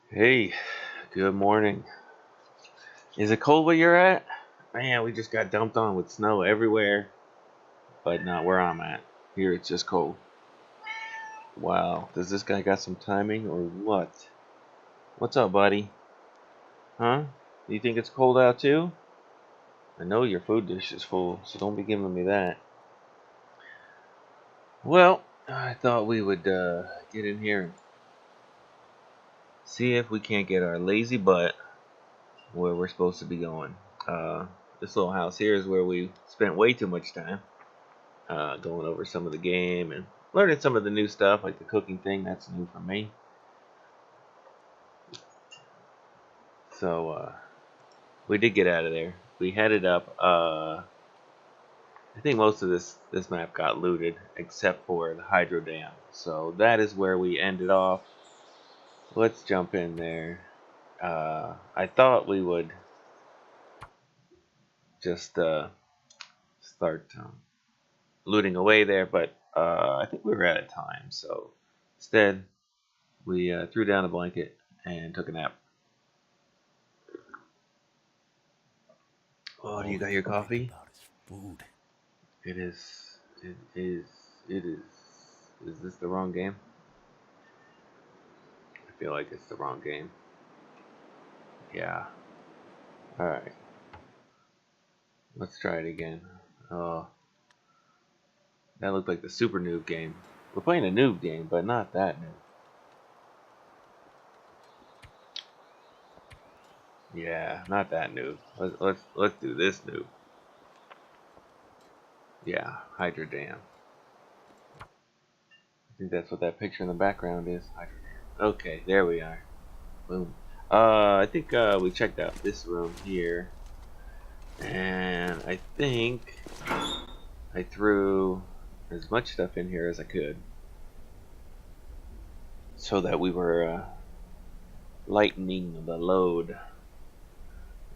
Hey, good morning. Is it cold where you're at? Man, we just got dumped on with snow everywhere, but not where I'm at. Here it's just cold. Wow, does this guy got some timing or what? What's up, buddy? Huh? You think it's cold out too? I know your food dish is full, so don't be giving me that. Well, I thought we would get in here and see if we can't get our lazy butt where we're supposed to be going. This little house here is where we spent way too much time. Going over some of the game and learning some of the new stuff, like the cooking thing. That's new for me. So we did get out of there. We headed up. I think most of this map got looted except for the hydro dam. So that is where we ended off. Let's jump in there. I thought we would just start looting away there, but I think we were out of time. So instead, we threw down a blanket and took a nap. Oh, do you got your coffee? About his food. It is. It is. It is. Is this the wrong game? I feel like it's the wrong game. Yeah. Alright. Let's try it again. Oh. That looked like the super noob game. We're playing a noob game, but not that noob. Yeah, not that noob. Let's do this noob. Yeah, Hydro Dam. I think that's what that picture in the background is. Hydro Dam. Okay, there we are. Boom. I think we checked out this room here, and I think I threw as much stuff in here as I could, so that we were lightening the load.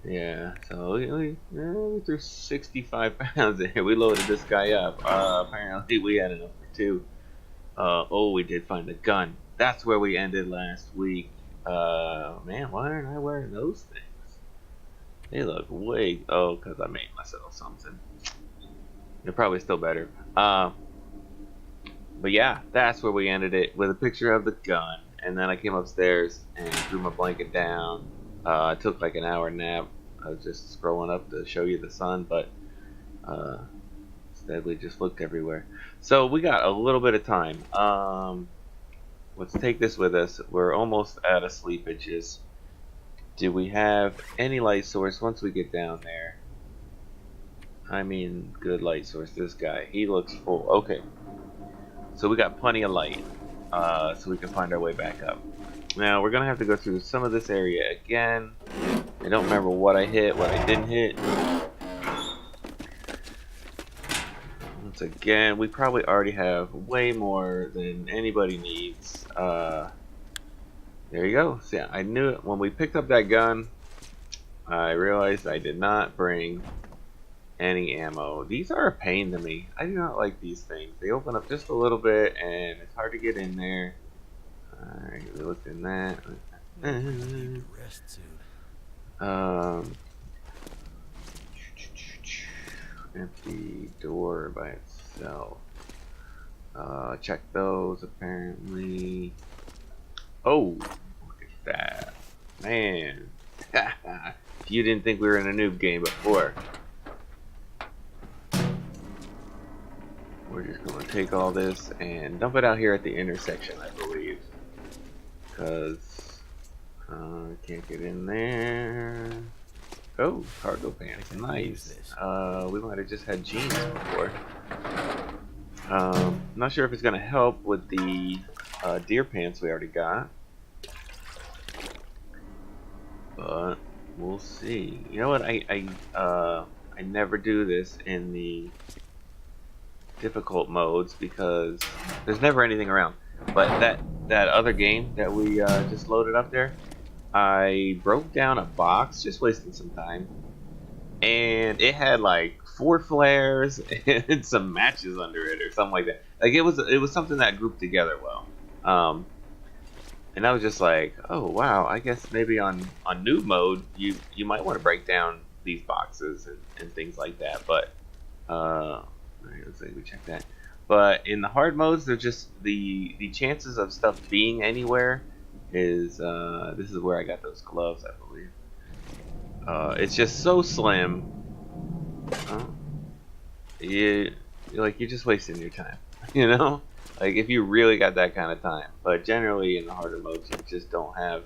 Yeah, so we threw 65 pounds in here. We loaded this guy up. Apparently we had enough for two. Oh, we did find the gun. That's where we ended last week. Man, why aren't I wearing those things? They look way... Oh, because I made myself something. They're probably still better. But yeah, that's where we ended it, with a picture of the gun. And then I came upstairs and threw my blanket down. I took like an hour nap. I was just scrolling up to show you the sun, but instead we just looked everywhere. So we got a little bit of time. Let's take this with us. We're almost out of sleepages. Do we have any light source once we get down there? I mean, good light source. This guy, he looks full. Okay. So we got plenty of light, so we can find our way back up. Now, we're going to have to go through some of this area again. I don't remember what I hit, what I didn't hit. Once again, we probably already have way more than anybody needs. There you go. So yeah, I knew it. When we picked up that gun, I realized I did not bring any ammo. These are a pain to me. I do not like these things. They open up just a little bit and it's hard to get in there. Alright, we looked in that. Rest soon. Empty door by itself. Check those apparently. Oh, look at that. Man. You didn't think we were in a noob game before. We're just gonna take all this and dump it out here at the intersection, I believe. Because can't get in there. Oh, cargo pants, nice. We might have just had jeans before. Not sure if it's gonna help with the deer pants we already got, but we'll see. You know what? I never do this in the difficult modes because there's never anything around. But that other game that we just loaded up there, I broke down a box, just wasting some time, and it had like 4 flares and some matches under it or something like that. Like it was something that grouped together well. And I was just like, oh wow, I guess maybe on noob mode you might want to break down these boxes and things like that. But all right, let's see, we check that. But in the hard modes, they're just the chances of stuff being anywhere is this is where I got those gloves, I believe. It's just so slim. Oh, you're just wasting your time, you know. Like if you really got that kind of time, but generally in the harder modes, you just don't have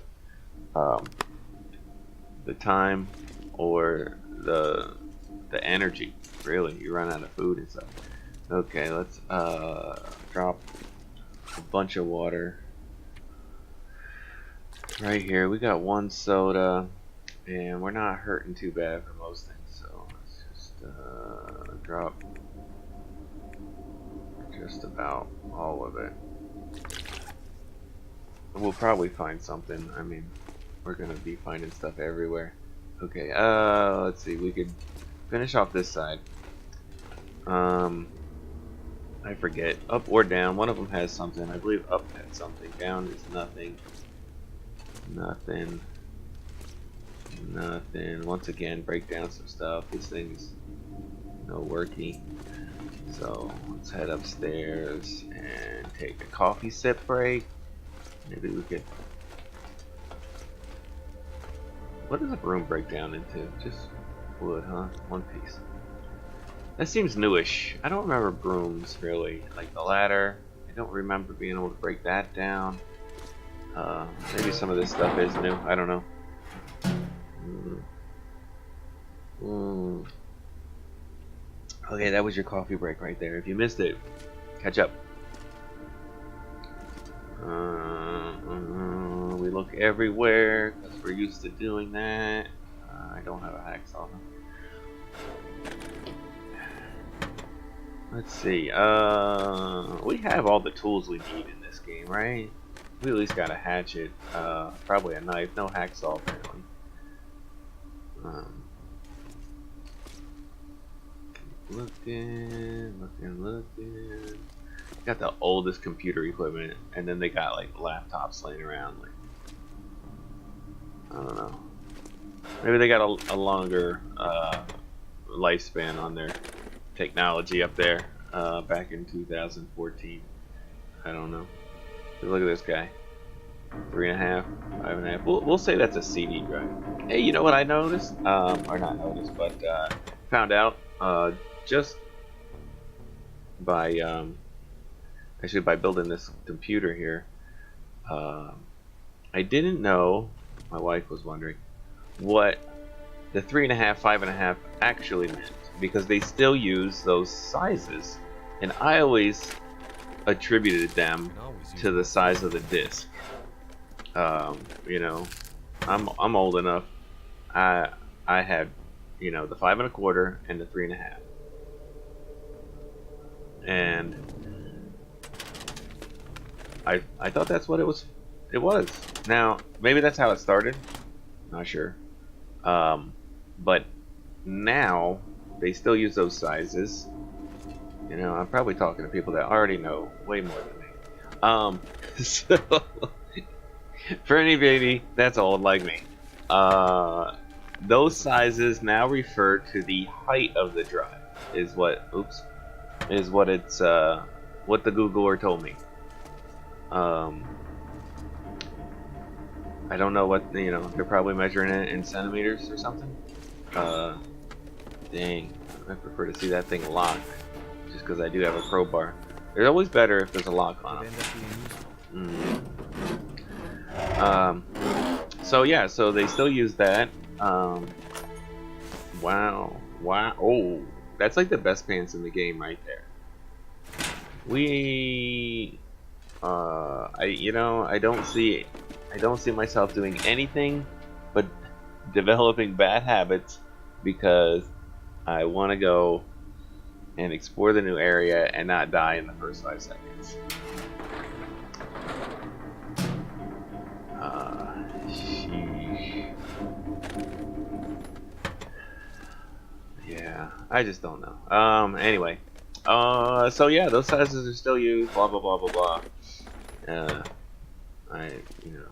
um, the time or the energy. Really, you run out of food and stuff. Okay, let's drop a bunch of water right here. We got one soda, and we're not hurting too bad for most things. So let's just drop just about all of it. We'll probably find something. I mean, we're gonna be finding stuff everywhere. Okay, let's see. We could finish off this side. I forget. Up or down. One of them has something. I believe up had something. Down is nothing. Nothing. Nothing. Once again, break down some stuff. This thing's no worky. So let's head upstairs and take a coffee sip break. Maybe we could. What does a broom break down into? Just wood, huh? One piece. That seems newish. I don't remember brooms really. Like the ladder, I don't remember being able to break that down. Maybe some of this stuff is new. I don't know. Okay, that was your coffee break right there. If you missed it, catch up. We look everywhere because we're used to doing that. I don't have a hacksaw. Let's see. We have all the tools we need in this game, right? We at least got a hatchet, probably a knife, no hacksaw apparently. Looking. Got the oldest computer equipment, and then they got like laptops laying around. Like, I don't know. Maybe they got a longer lifespan on their technology up there back in 2014. I don't know. Look at this guy. 3.5, 5.5. We'll say that's a CD drive. Hey, you know what I noticed? Or not noticed, but found out just by actually by building this computer here. I didn't know. My wife was wondering what the 3.5, 5.5 actually meant because they still use those sizes, and I always attributed them to the size of the disc. You know, I'm old enough. I had, you know, the 5.25 and the 3.5, and I thought that's what it was. It was. Now maybe that's how it started. Not sure. But now they still use those sizes. You know, I'm probably talking to people that already know way more than me. So for anybody that's old like me, those sizes now refer to the height of the drive. Is what it's what the Googler told me. I don't know what, you know, they're probably measuring it in centimeters or something. Dang, I prefer to see that thing locked, just because I do have a crowbar. It's always better if there's a lock on it. So yeah, so they still use that. Wow. Oh, that's like the best pants in the game right there. I don't see myself doing anything but developing bad habits because I want to go and explore the new area and not die in the first 5 seconds. Sheesh. Yeah, I just don't know. Anyway. So yeah, those sizes are still used, blah blah blah blah blah. you know,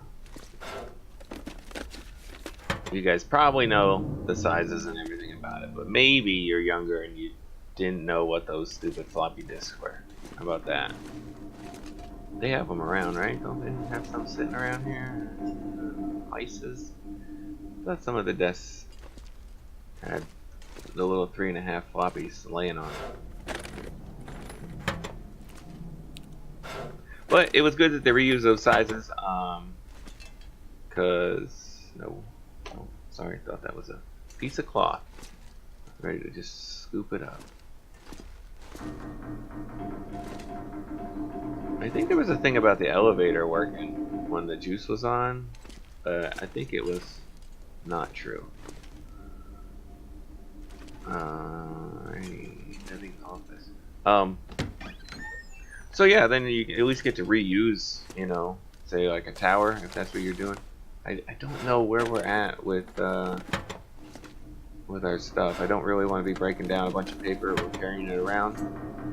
you guys probably know the sizes and everything about it, but maybe you're younger and you didn't know what those stupid floppy disks were. How about that? They have them around, right? Don't they have some sitting around here? Ices. I thought some of the desks had the little 3.5 floppies laying on it. But it was good that they reused those sizes, cause no, oh, sorry, I thought that was a piece of cloth. Ready to just scoop it up. I think there was a thing about the elevator working when the juice was on, but I think it was not true. Heavy office. So yeah, then you at least get to reuse, you know, say like a tower if that's what you're doing. I don't know where we're at with our stuff. I don't really want to be breaking down a bunch of paper or carrying it around,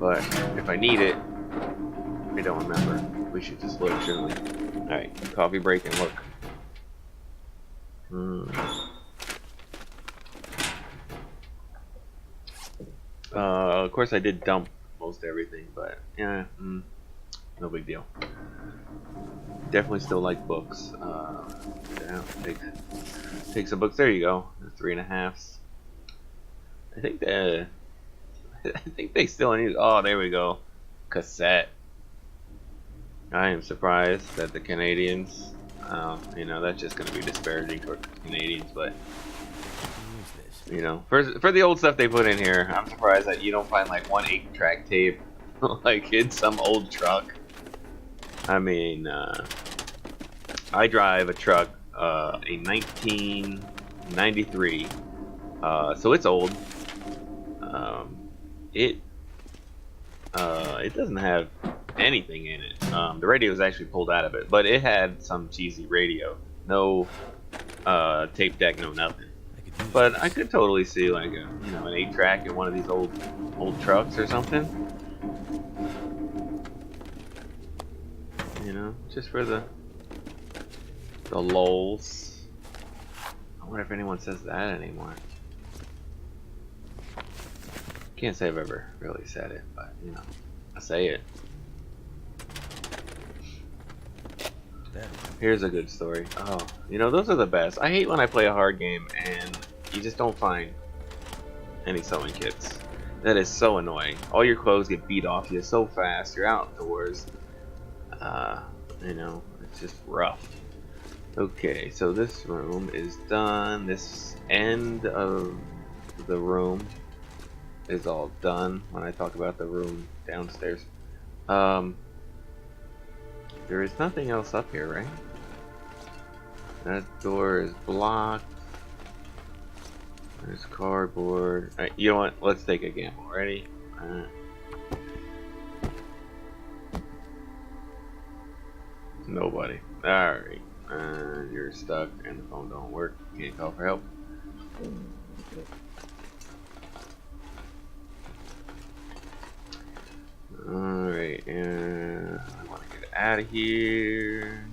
but if I need it, I don't remember. We should just look, shouldn't we? Alright, coffee break and look. Of course I did dump most everything, but yeah, no big deal. Definitely still like books. Yeah, take some books. There you go. The 3.5s. I think they still need. Oh, there we go. Cassette. I am surprised that the Canadians. You know, that's just going to be disparaging toward Canadians, but you know, for the old stuff they put in here, I'm surprised that you don't find like one 8-track tape like in some old truck. I mean, I drive a truck, a 1993, so it's old. It doesn't have anything in it. The radio was actually pulled out of it, but it had some cheesy radio. No tape deck, no nothing. But I could totally see like a, you know, an 8-track in one of these old trucks or something. You know, just for the lulz. I wonder if anyone says that anymore. Can't say I've ever really said it, but you know, I say it. Here's a good story. Oh, you know, those are the best. I hate when I play a hard game and you just don't find any sewing kits. That is so annoying. All your clothes get beat off you so fast. You're outdoors. You know, it's just rough. Okay, so this room is done. This end of the room is all done. When I talk about the room downstairs, there is nothing else up here, right? That door is blocked. There's cardboard. Alright, you know what? Let's take a gamble. Ready? Nobody. Alright. You're stuck and the phone don't work. Can't call for help. Alright, and I want to get out of here.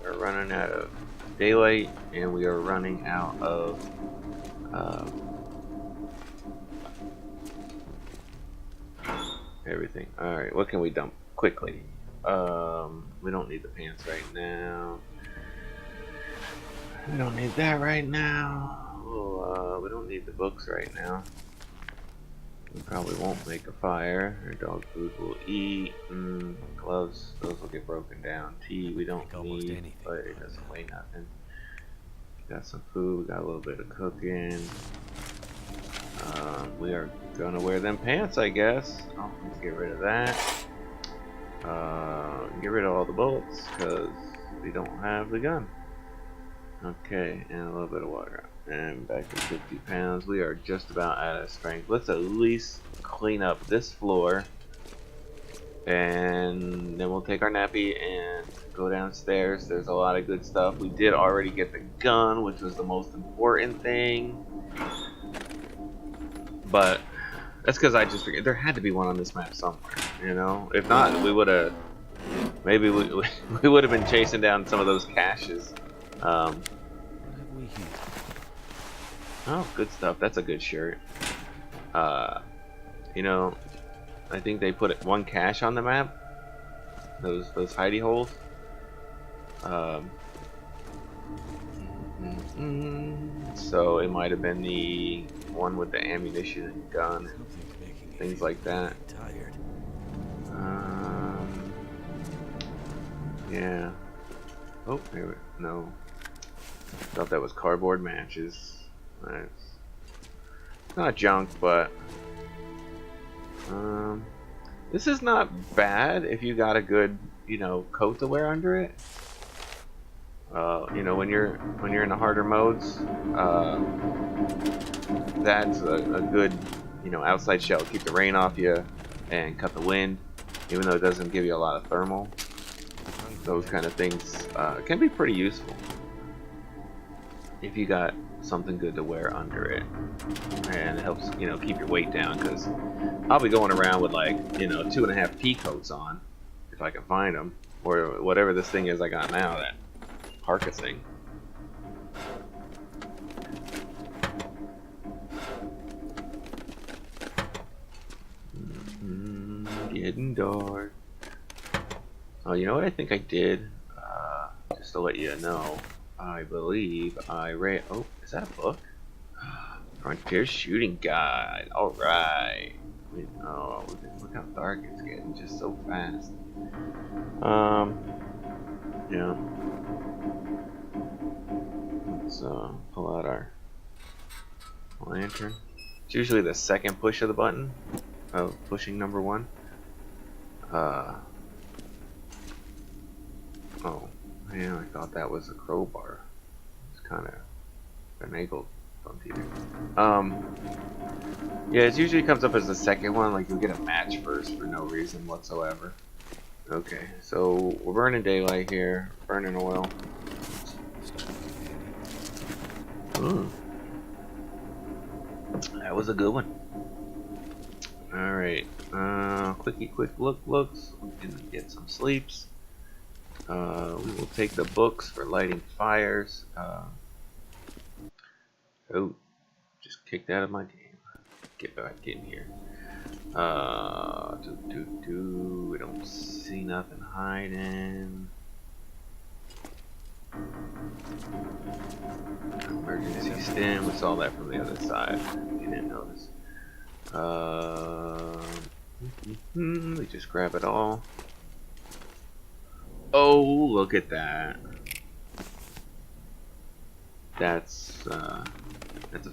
We're running out of daylight and we are running out of everything. Alright, what can we dump quickly? We don't need the pants right now. We don't need that right now. We don't need the books right now. We probably won't make a fire. Our dog food will eat. Gloves, those will get broken down. Tea we don't need, anything, but it doesn't weigh nothing. Got some food, we got a little bit of cooking. We are gonna wear them pants, I guess. Oh, let's get rid of that. Get rid of all the bullets, because we don't have the gun. Okay, and a little bit of water. And back to 50 pounds. We are just about out of strength. Let's at least clean up this floor. And then we'll take our nappy and go downstairs. There's a lot of good stuff. We did already get the gun, which was the most important thing. But that's because I just figured there had to be one on this map somewhere, you know? If not, we would have Maybe we would have been chasing down some of those caches. What have we here? Oh, good stuff. That's a good shirt. You know, I think they put one cache on the map. Those hidey holes. So it might have been the one with the ammunition and gun, Something's making things like that. tired. Yeah. Oh, no. Thought that was cardboard matches. It's not junk, but this is not bad if you got a good, coat to wear under it. When you're in the harder modes, that's a good, outside shell. Keep the rain off you and cut the wind, even though it doesn't give you a lot of thermal. Those kind of things can be pretty useful if you got something good to wear under it, and it helps keep your weight down. Because I'll be going around with like 2.5 pea coats on if I can find them, or whatever this thing is I got now, that parka thing. Getting dark. Oh, you know what I think I did? Just to let you know, I believe I read. Oh, is that a book? Frontier Shooting Guide. All right. Oh, look how dark it's getting just so fast. Yeah. Let's pull out our lantern. It's usually the second push of the button. Pushing number 1. Oh, man, I thought that was a crowbar. It's kind of finagled funky there. Yeah, it usually comes up as the second one, like you'll get a match first for no reason whatsoever. Okay, so we're burning daylight here, burning oil. Ooh. That was a good one. Alright, quick looks. We can get some sleeps. We will take the books for lighting fires. Oh, just kicked out of my game. Get back in here. We don't see nothing hiding. Emergency stim. We saw that from the other side. You didn't notice. We just grab it all. Oh, look at that. That's a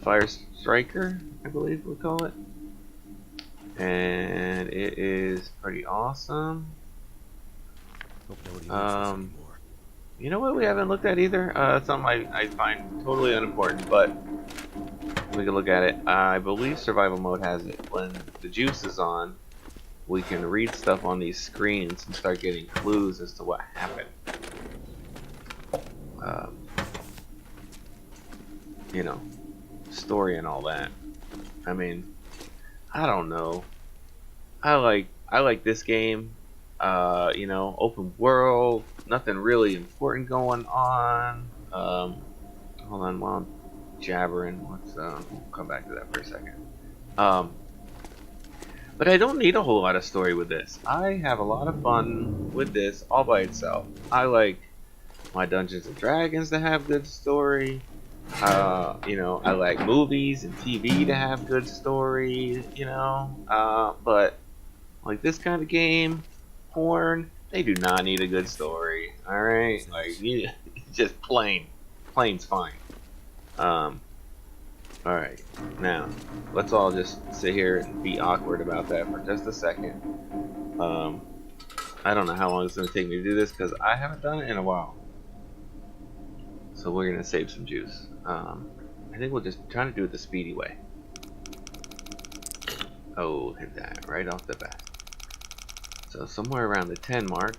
fire striker, I believe we'll call it. And it is pretty awesome. Hope nobody wants this anymore. You know what we haven't looked at either? Something I find totally unimportant, but we can look at it. I believe survival mode has it. When the juice is on, we can read stuff on these screens and start getting clues as to what happened. Story and all that. I mean, I don't know. I like this game. Open world, nothing really important going on. Hold on while I'm jabbering. We'll come back to that for a second. But I don't need a whole lot of story with this. I have a lot of fun with this all by itself. I like my Dungeons and Dragons to have good story. I like movies and TV to have good story, but like this kind of game, porn, they do not need a good story. All right, like just plain's fine. All right, now let's all just sit here and be awkward about that for just a second. I don't know how long it's gonna take me to do this because I haven't done it in a while. So we're gonna save some juice. I think we'll just try to do it the speedy way. Oh, hit that right off the bat. So somewhere around the 10 mark.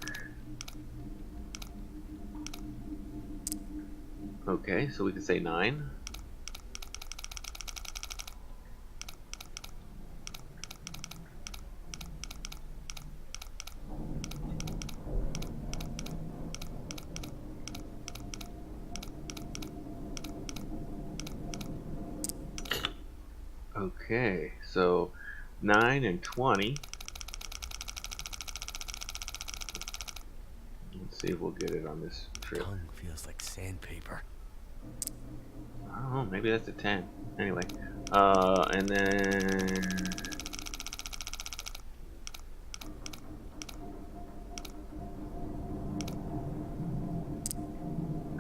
Okay, so we can say 9. Okay, so 9 and 20. Let's see if we'll get it on this trip. Tongue feels like sandpaper. I don't know, maybe that's a 10. Anyway, and then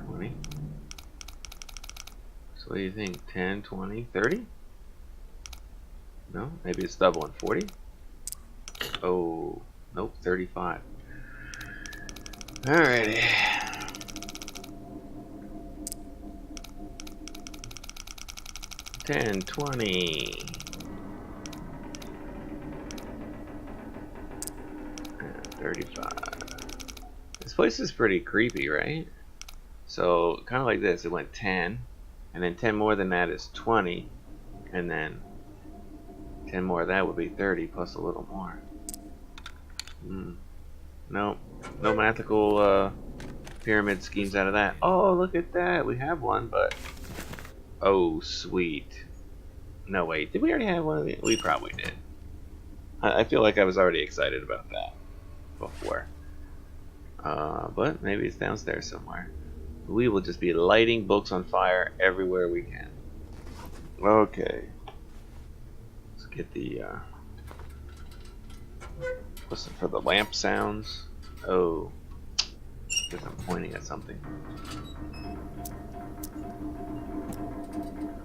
20. So what do you think? 10, 20, 30? No, maybe it's double and 40. Oh, nope, 35. Alrighty. 10, 20. 35. This place is pretty creepy, right? So, kind of like this. It went 10, and then 10 more than that is 20, and then 10 more of that would be 30 plus a little more. No, no mathematical pyramid schemes out of that. Oh, look at that. We have one, but oh, sweet. No, wait. Did we already have one of these? We probably did. I feel like I was already excited about that before. But maybe it's downstairs somewhere. We will just be lighting books on fire everywhere we can. Okay. Let's get the listen for the lamp sounds. Oh, because I'm pointing at something.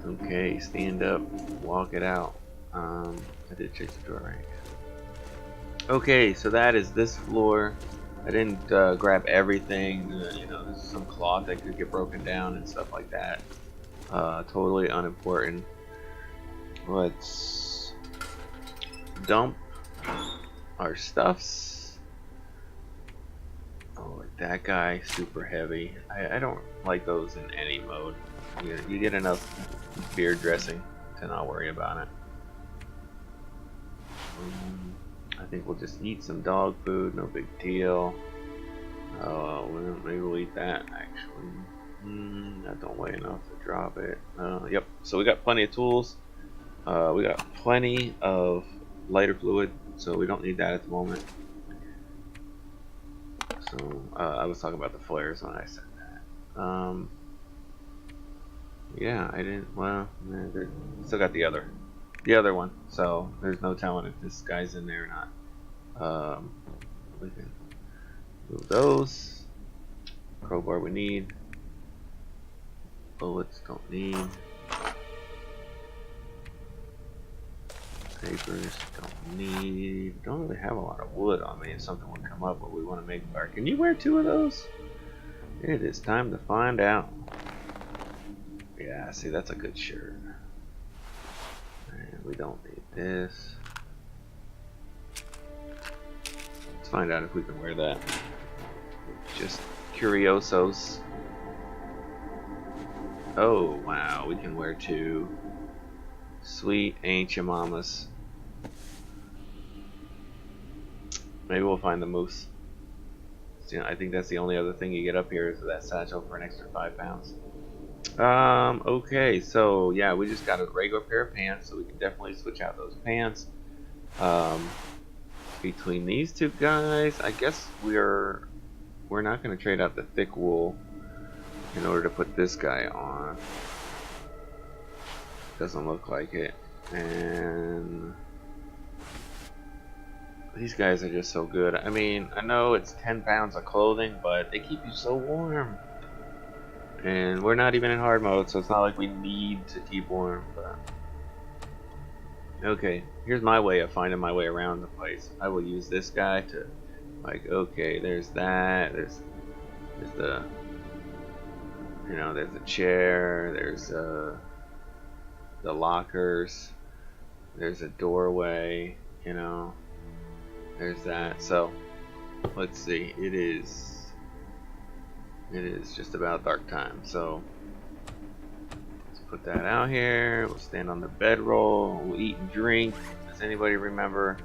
Okay, stand up, walk it out. I did check the door, right? Okay, so that is this floor. I didn't grab everything. You know, there's some cloth that could get broken down and stuff like that. Totally unimportant. Let's dump our stuffs. Oh, like that guy, super heavy. I don't like those in any mode. You get enough beard dressing to not worry about it. I think we'll just eat some dog food, no big deal. Oh, well, maybe we'll eat that actually. That don't weigh enough to drop it. Yep, so we got plenty of tools. We got plenty of lighter fluid, so we don't need that at the moment. So, I was talking about the flares when I said that. Yeah, I didn't, well, still got the other one, so there's no telling if this guy's in there or not. We can move those. Crowbar we need. Bullets don't need. Papers don't need. Don't really have a lot of wood on me if something would come up where we want to make fire. Can you wear 2 of those? It is time to find out. Yeah, see, that's a good shirt. And we don't need this. Let's find out if we can wear that. Just curiosos. Oh, wow, we can wear 2. Sweet, ain't ya mamas. Maybe we'll find the moose. I think that's the only other thing you get up here is that satchel for an extra 5 pounds. Okay, so yeah, we just got a regular pair of pants, so we can definitely switch out those pants. Between these 2 guys, I guess we're not going to trade out the thick wool in order to put this guy on. Doesn't look like it. And these guys are just so good. I mean, I know it's 10 pounds of clothing, but they keep you so warm. And we're not even in hard mode, so it's not like we need to keep warm. But okay, here's my way of finding my way around the place. I will use this guy to, like, okay, there's that. There's the, you know, there's the chair. There's the lockers. There's a doorway. You know, there's that. So let's see. It is just about dark time, so let's put that out here. We'll stand on the bedroll. We'll eat and drink. Does anybody remember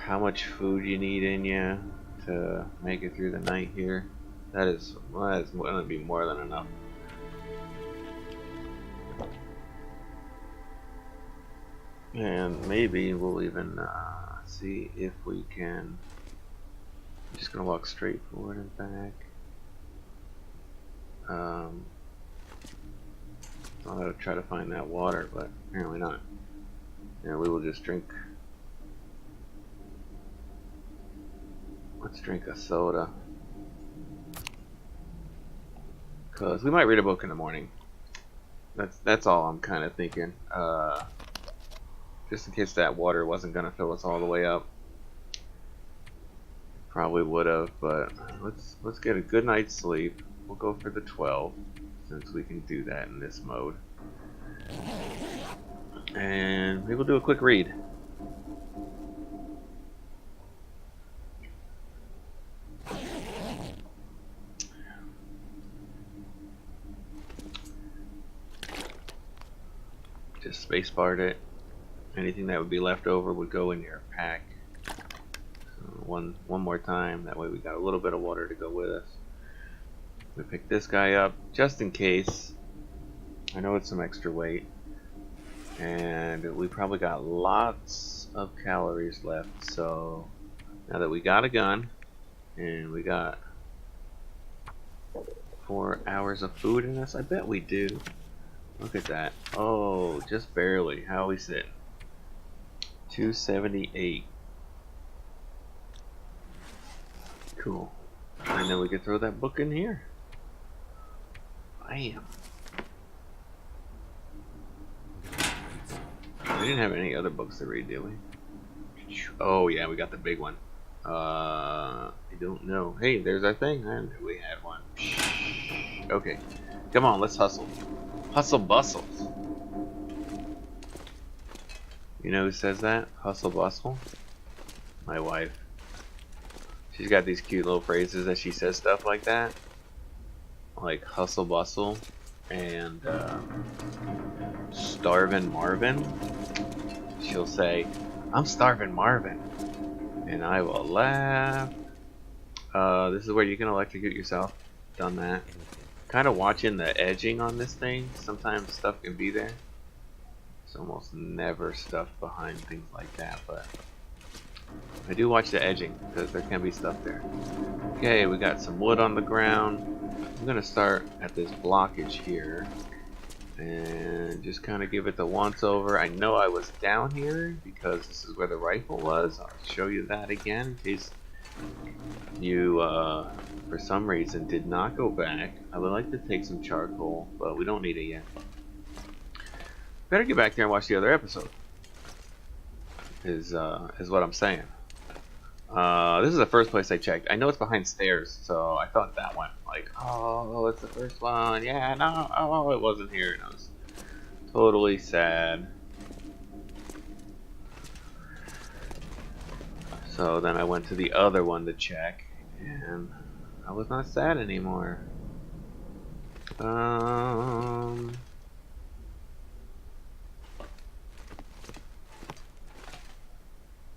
how much food you need in you to make it through the night here? That's going to be more than enough. And maybe we'll even see if we can. I'm just gonna walk straight forward and back. I'll have to try to find that water, but apparently not. Yeah, we will just drink. Let's drink a soda. Cause we might read a book in the morning. That's all I'm kind of thinking. Just in case that water wasn't gonna fill us all the way up. Probably would have, but let's get a good night's sleep. We'll go for the 12 since we can do that in this mode. And maybe we'll do a quick read. Just spacebarred it. Anything that would be left over would go in your pack. So one more time. That way we got a little bit of water to go with us. We pick this guy up just in case. I know it's some extra weight. And we probably got lots of calories left. So now that we got a gun and we got 4 hours of food in us, I bet we do. Look at that. Oh, just barely. How are we sitting? 278. Cool. And then we could throw that book in here. Bam. We didn't have any other books to read, did we? Oh yeah, we got the big one. I don't know. Hey, there's our thing. I knew we had one. Okay. Come on, let's hustle. Hustle bustle. You know who says that? Hustle bustle? My wife. She's got these cute little phrases that she says stuff like that. Like hustle bustle and starvin' Marvin. She'll say, I'm starving Marvin. And I will laugh. This is where you can electrocute yourself. Done that. Kind of watching the edging on this thing. Sometimes stuff can be there. It's almost never stuff behind things like that, but I do watch the edging because there can be stuff there. Okay, we got some wood on the ground. I'm gonna start at this blockage here and just kind of give it the once over. I know I was down here because this is where the rifle was. I'll show you that again in case you for some reason did not go back. I would like to take some charcoal, but we don't need it yet. Better get back there and watch the other episode. Is what I'm saying. This is the first place I checked. I know it's behind stairs, so I thought that one. Like, oh, it's the first one. Yeah, no, oh, it wasn't here. And I was totally sad. So then I went to the other one to check, and I was not sad anymore.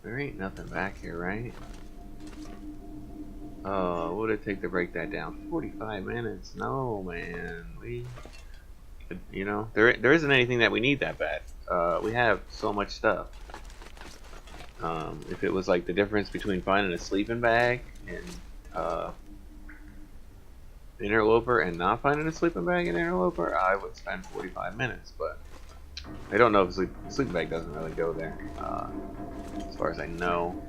There ain't nothing back here, right? Oh, what would it take to break that down? 45 minutes? No, man. You know, there isn't anything that we need that bad. We have so much stuff. If it was like the difference between finding a sleeping bag and interloper and not finding a sleeping bag in interloper, I would spend 45 minutes. But I don't know if sleeping bag doesn't really go there, as far as I know.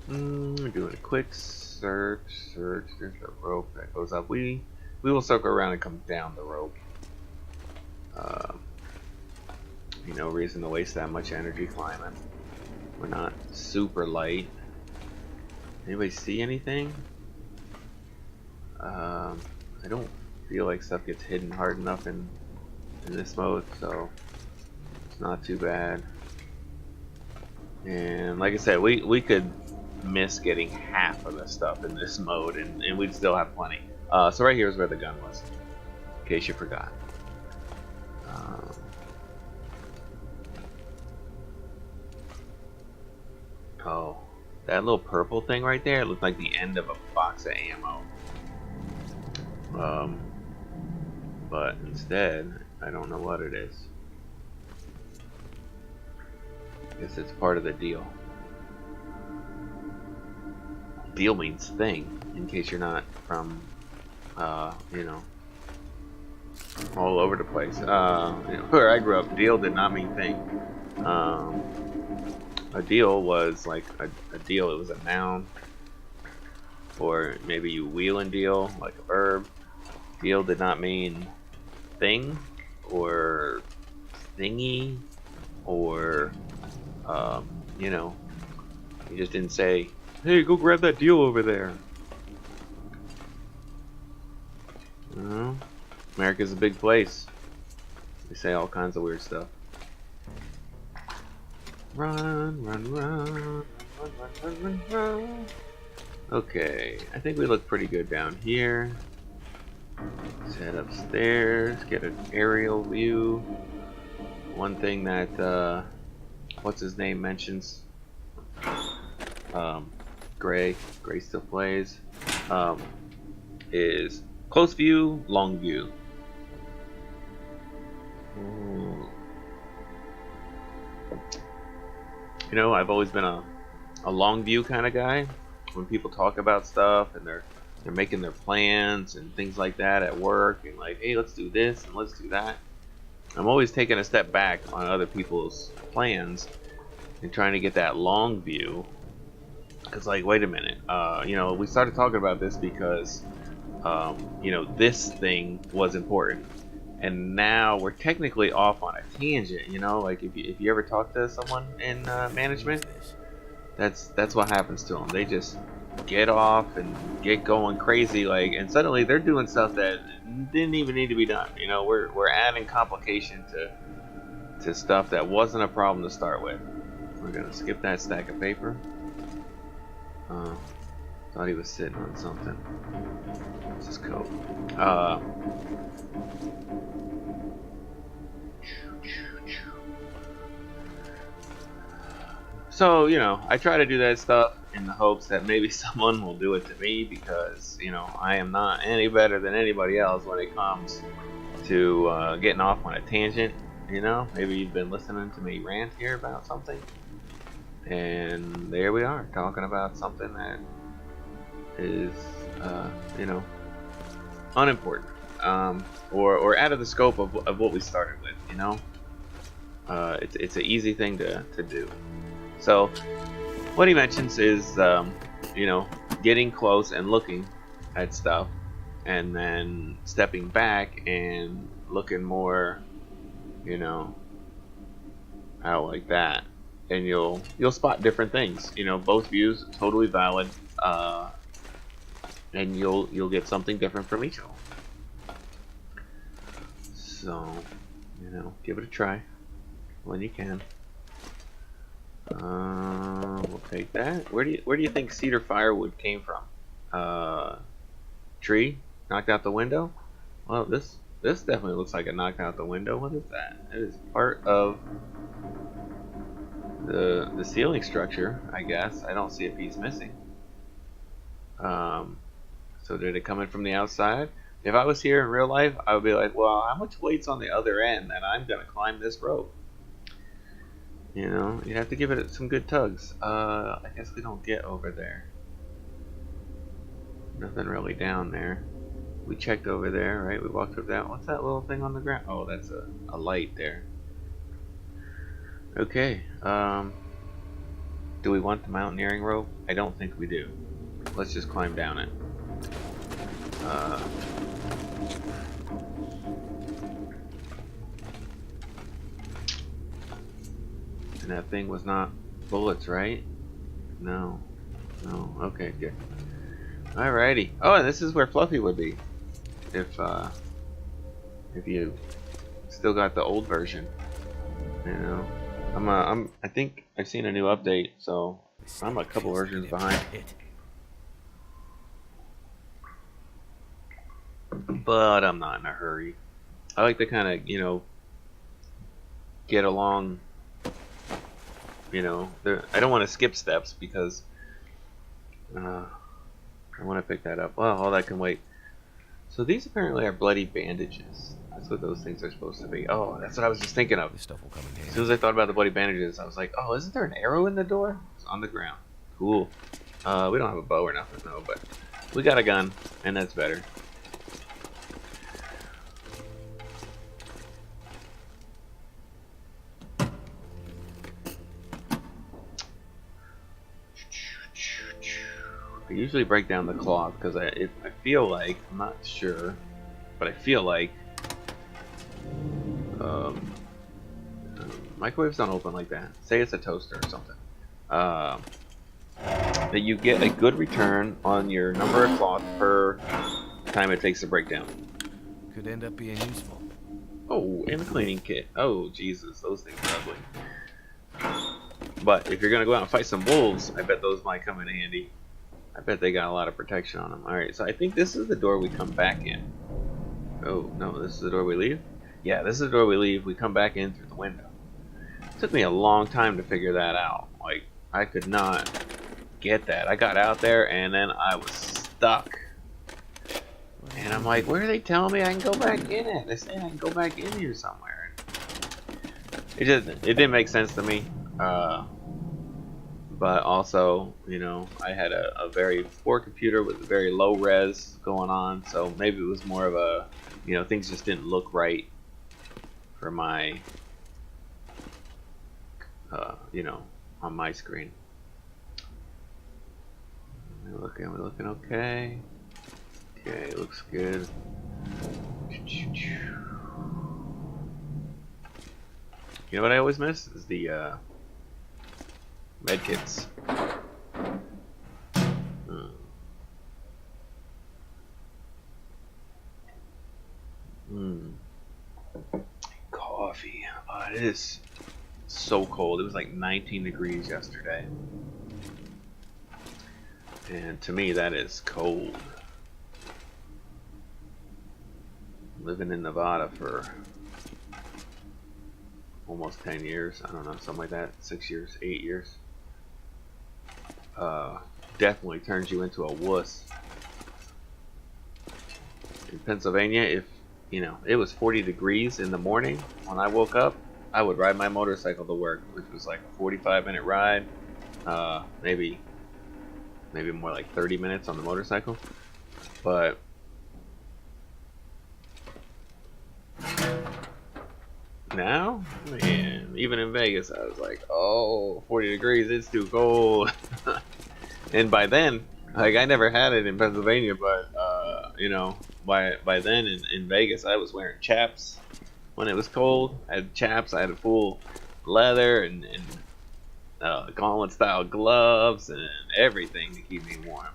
We're doing a quick search. There's a rope that goes up. We will circle around and come down the rope. No reason to waste that much energy climbing. We're not super light. Anybody see anything? I don't feel like stuff gets hidden hard enough in this mode, so it's not too bad. And like I said, we could miss getting half of the stuff in this mode, and we'd still have plenty. So right here is where the gun was, in case you forgot. Oh, that little purple thing right there looked like the end of a box of ammo. But instead, I don't know what it is. Guess it's part of the deal. Deal means thing, in case you're not from, you know, all over the place. You know, where I grew up, deal did not mean thing. A deal was like a deal. It was a noun, or maybe you wheel and deal, like a verb. Deal did not mean thing, or thingy, or you know, you just didn't say, "Hey, go grab that deal over there." America's a big place. They say all kinds of weird stuff. Run, run, run, run, run, run, run, run. Okay, I think we look pretty good down here. Let's head upstairs, get an aerial view. One thing that, what's his name mentions, Gray still plays, is close view, long view. You know, I've always been a long view kind of guy. When people talk about stuff and they're making their plans and things like that at work, and like, hey, let's do this and let's do that, I'm always taking a step back on other people's plans and trying to get that long view. It's like, wait a minute, you know, we started talking about this because you know, this thing was important, and now we're technically off on a tangent. You know, like if you ever talk to someone in management, that's what happens to them. They just get off and get going crazy, like, and suddenly they're doing stuff that didn't even need to be done. You know, we're adding complication to stuff that wasn't a problem to start with. We're gonna skip that stack of paper. Thought he was sitting on something. What's his coat? So, you know, I try to do that stuff in the hopes that maybe someone will do it to me, because, you know, I am not any better than anybody else when it comes to getting off on a tangent. You know, maybe you've been listening to me rant here about something, and there we are talking about something that is, you know, unimportant, or out of the scope of what we started with. You know, it's an easy thing to do. So what he mentions is, you know, getting close and looking at stuff, and then stepping back and looking more, you know, out like that, and you'll spot different things. You know, both views totally valid, and you'll get something different from each of them. So, you know, give it a try when you can. We'll take that. Where do you think cedar firewood came from? Tree knocked out the window? Well, this definitely looks like it knocked out the window. What is that? It is part of the ceiling structure, I guess. I don't see a piece missing. So did it come in from the outside? If I was here in real life, I would be like, well, how much weight's on the other end that I'm gonna climb this rope? You know, you have to give it some good tugs. I guess we don't get over there. Nothing really down there. We checked over there, right? We walked over that. What's that little thing on the ground? Oh, that's a light there. Okay. Do we want the mountaineering rope? I don't think we do. Let's just climb down it. And that thing was not bullets, right? No. No. Okay, good. Alrighty. Oh, and this is where Fluffy would be, if you still got the old version. You know, I think I've seen a new update, so I'm a couple versions behind. But I'm not in a hurry. I like to kind of, you know, get along. You know, I don't want to skip steps because I want to pick that up. Well, all that can wait. So these apparently are bloody bandages. That's what those things are supposed to be. Oh, that's what I was just thinking of. This stuff will come in As handy. soon as I thought about the bloody bandages, I was like, oh, isn't there an arrow in the door? It's on the ground. Cool. We don't have a bow or nothing, though, but we got a gun, and that's better. I usually break down the cloth because I feel like, I'm not sure, but I feel like microwaves don't open like that. Say it's a toaster or something. That you get a good return on your number of cloth per time it takes to break down. Could end up being useful. Oh, and a cleaning kit. Oh, Jesus, those things are ugly. But if you're gonna go out and fight some wolves, I bet those might come in handy. I bet they got a lot of protection on them. Alright, so I think this is the door we come back in. Oh, no, this is the door we leave? Yeah, this is the door we leave. We come back in through the window. It took me a long time to figure that out. Like, I could not get that. I got out there and then I was stuck. And I'm like, where are they telling me I can go back in it? They say I can go back in here somewhere. It didn't make sense to me. But also, you know, I had a very poor computer with a very low res going on, so maybe it was more of a, you know, things just didn't look right for my, you know, on my screen. We're looking okay. Okay, looks good. You know what I always miss is the medkits. Coffee. It is so cold. It was like 19 degrees yesterday. And to me, that is cold. Living in Nevada for almost 10 years. I don't know, something like that. 6 years, 8 years. Definitely turns you into a wuss. In Pennsylvania, if you know it was 40 degrees in the morning when I woke up, I would ride my motorcycle to work, which was like a 45-minute ride, maybe more like 30 minutes on the motorcycle. But now, man, even in Vegas, I was like, oh, 40 degrees, it's too cold. And by then, like, I never had it in Pennsylvania, but, you know, by then in Vegas, I was wearing chaps when it was cold. I had chaps, I had a full leather and gauntlet-style gloves and everything to keep me warm.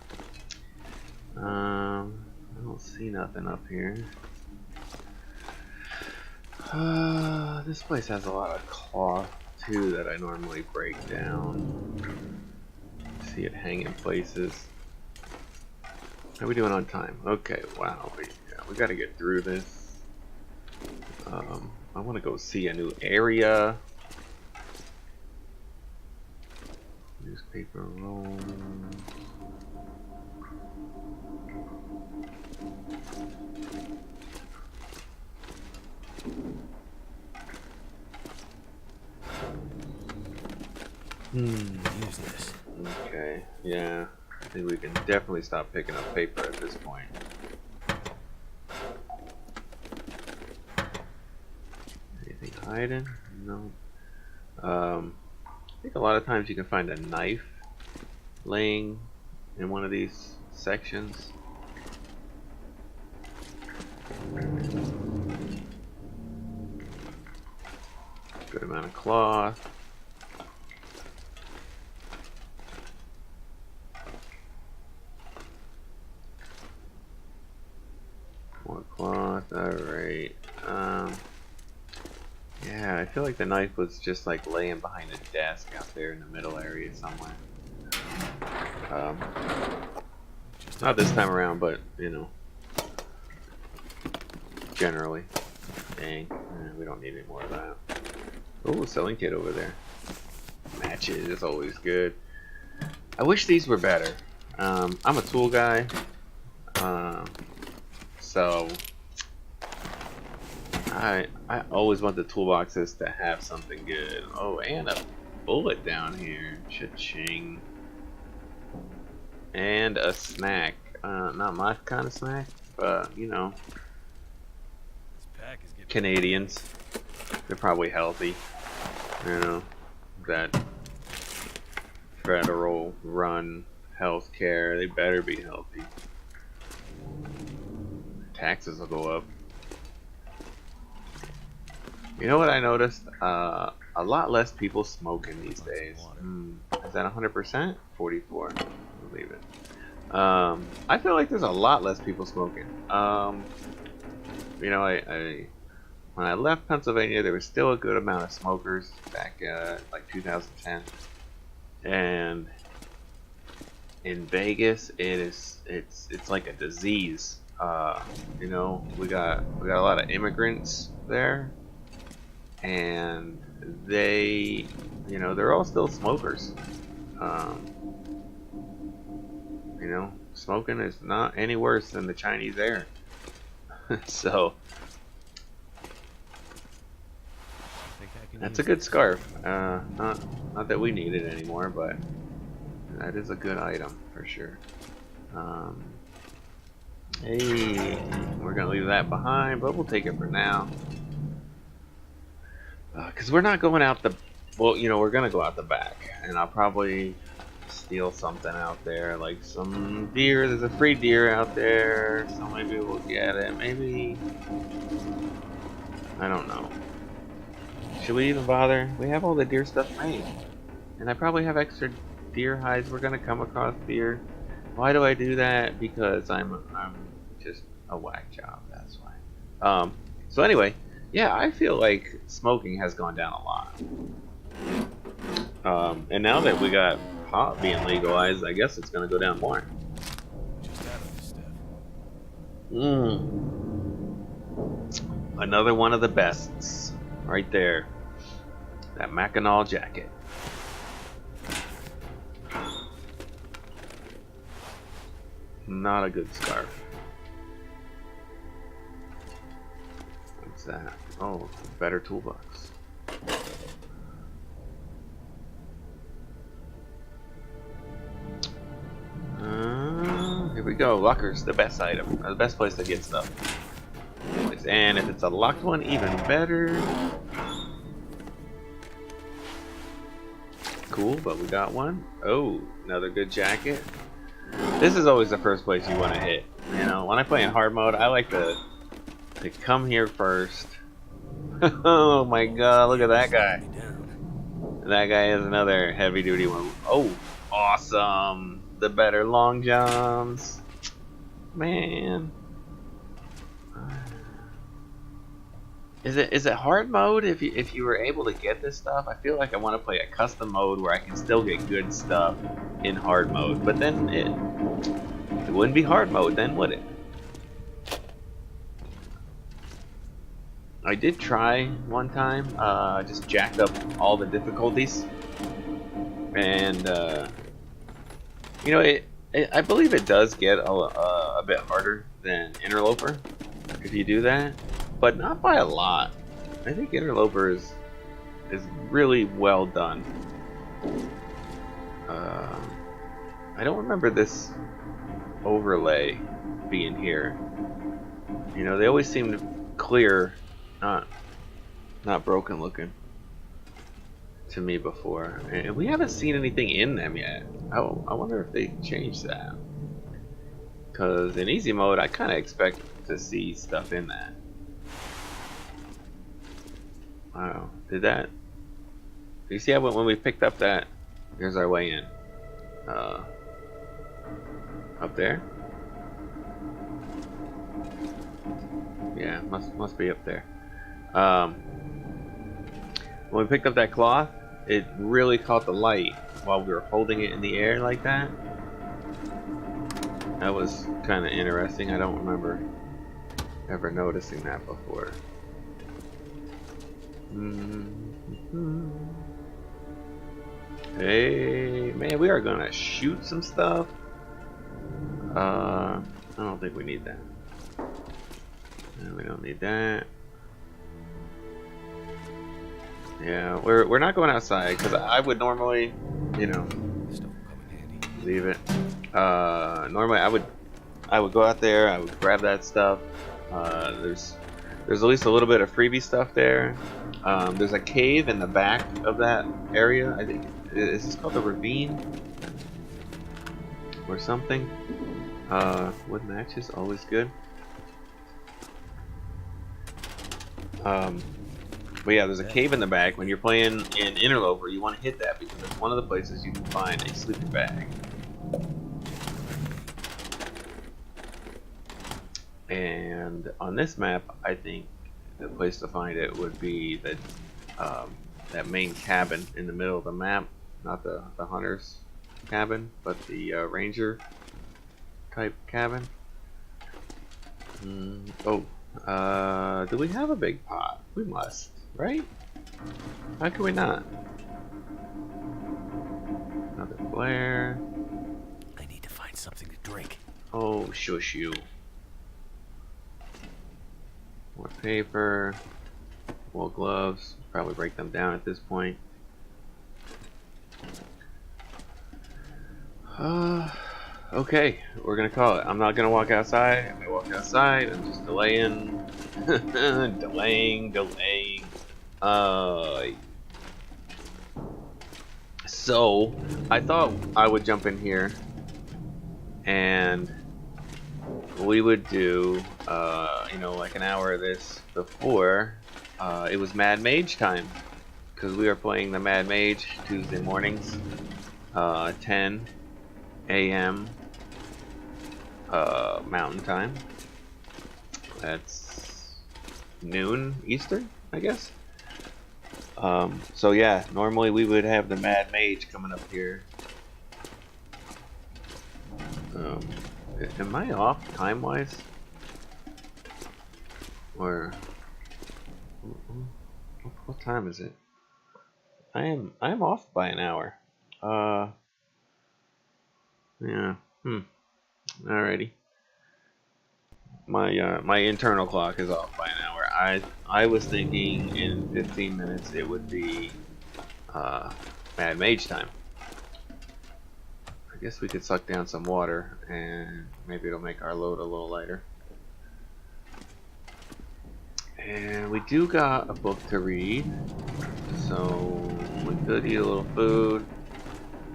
I don't see nothing up here. This place has a lot of cloth too that I normally break down. See it hanging places. How are we doing on time? Okay, wow, we gotta get through this. I want to go see a new area. Newspaper roll. Use this. Okay, yeah. I think we can definitely stop picking up paper at this point. Anything hiding? No. I think a lot of times you can find a knife laying in one of these sections. Good amount of cloth. More cloth, alright. Yeah, I feel like the knife was just like laying behind a desk out there in the middle area somewhere. Not this time around, but you know, generally. Dang, we don't need any more of that. Oh, selling kit over there. Matches is always good. I wish these were better. I'm a tool guy, so I always want the toolboxes to have something good. Oh, and a bullet down here. Cha-ching. And a snack. Not my kind of snack, but you know, This pack is getting Canadians. They're probably healthy. You know, that federal run healthcare. They better be healthy. Taxes will go up. You know what I noticed? A lot less people smoking these days. Is that 100%? 44. I'll leave it. I feel like there's a lot less people smoking. You know, when I left Pennsylvania, there was still a good amount of smokers back like 2010, and in Vegas, it's like a disease. You know, we got a lot of immigrants there, and they, you know, they're all still smokers. You know, smoking is not any worse than the Chinese air. So that's a good scarf. Not that we need it anymore, but that is a good item for sure. Hey, we're gonna leave that behind, but we'll take it for now. Because we're not going out the, well, you know, we're gonna go out the back, and I'll probably steal something out there, like some deer. There's a free deer out there, so maybe we'll get it. Maybe, I don't know. Should we even bother? We have all the deer stuff made, and I probably have extra deer hides. We're gonna come across deer. Why do I do that? Because I'm just a whack job. That's why. So anyway, yeah, I feel like smoking has gone down a lot. And now that we got pot being legalized, I guess it's gonna go down more. just out of this stuff. Another one of the bests, right there. That Mackinac jacket. Not a good scarf. What's that? Oh, better toolbox. Here we go. Lockers, the best item, or the best place to get stuff. And if it's a locked one, even better. Cool, but we got one. Oh, another good jacket. This is always the first place you want to hit. You know, when I play in hard mode, I like to come here first. Oh my god, look at that guy. That guy is another heavy duty one. Oh, awesome. The better long jumps. Man. Is it hard mode if you were able to get this stuff? I feel like I want to play a custom mode where I can still get good stuff in hard mode, but then it wouldn't be hard mode then, would it? I did try one time, just jacked up all the difficulties, and you know, I believe it does get a bit harder than Interloper if you do that, but not by a lot. I think Interloper is really well done. I don't remember this overlay being here. You know, they always seemed clear, not broken looking to me before, and we haven't seen anything in them yet. Oh, I wonder if they changed that, because in easy mode I kind of expect to see stuff in that. Wow, did that? Do you see how when we picked up that, here's our way in, up there? Yeah, must be up there. When we picked up that cloth, it really caught the light while we were holding it in the air like that. That was kind of interesting. I don't remember ever noticing that before. Hey, man, we are gonna shoot some stuff. I don't think we need that. No, we don't need that. Yeah, we're not going outside because I would normally, you know, This don't come in handy. leave it. Normally I would go out there, I would grab that stuff. There's at least a little bit of freebie stuff there. There's a cave in the back of that area. I think is this called the ravine or something? Wood matches always good. But yeah, there's a cave in the back. When you're playing in Interloper, you want to hit that because it's one of the places you can find a sleeping bag. And on this map, I think the place to find it would be that main cabin in the middle of the map, not the hunter's cabin, but the ranger type cabin. Do we have a big pot? We must, right? How can we not? Another flare. I need to find something to drink. Oh, shush you. More paper. Wool gloves. Probably break them down at this point. Okay, we're gonna call it. I'm not gonna walk outside. If I walk outside, I'm just delaying. delaying. So, I thought I would jump in here and we would do, you know, like an hour of this before it was Mad Mage time. Because we are playing the Mad Mage Tuesday mornings, 10 a.m. Mountain time. That's noon Eastern, I guess. So yeah, normally we would have the Mad Mage coming up here. Am I off time-wise? Or what time is it? I am off by an hour. Yeah. Alrighty. My internal clock is off by an hour. I was thinking in 15 minutes it would be Mad Mage time. I guess we could suck down some water and maybe it'll make our load a little lighter. And we do got a book to read, so we could eat a little food.